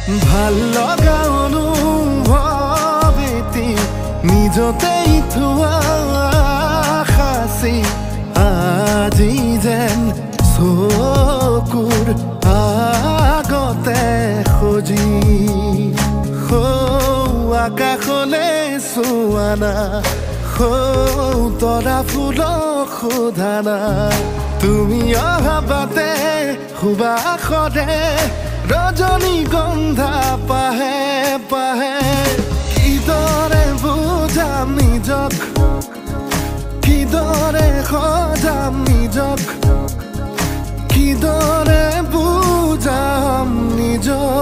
ভাল লগা অনুভৱ এটি নিজতেই থোৱা সাঁচি আজি যেন চকুৰ আগতে সজি আকাশলে চোৱা না তৰা ফুলক সোধা না তুমি অহা বাটে সুবাসৰে ৰজনীগন্ধা পাহে পাহে কিদৰে বুজাম নিজক কিদৰে সজাম নিজক কিদৰে বুজাম নিজক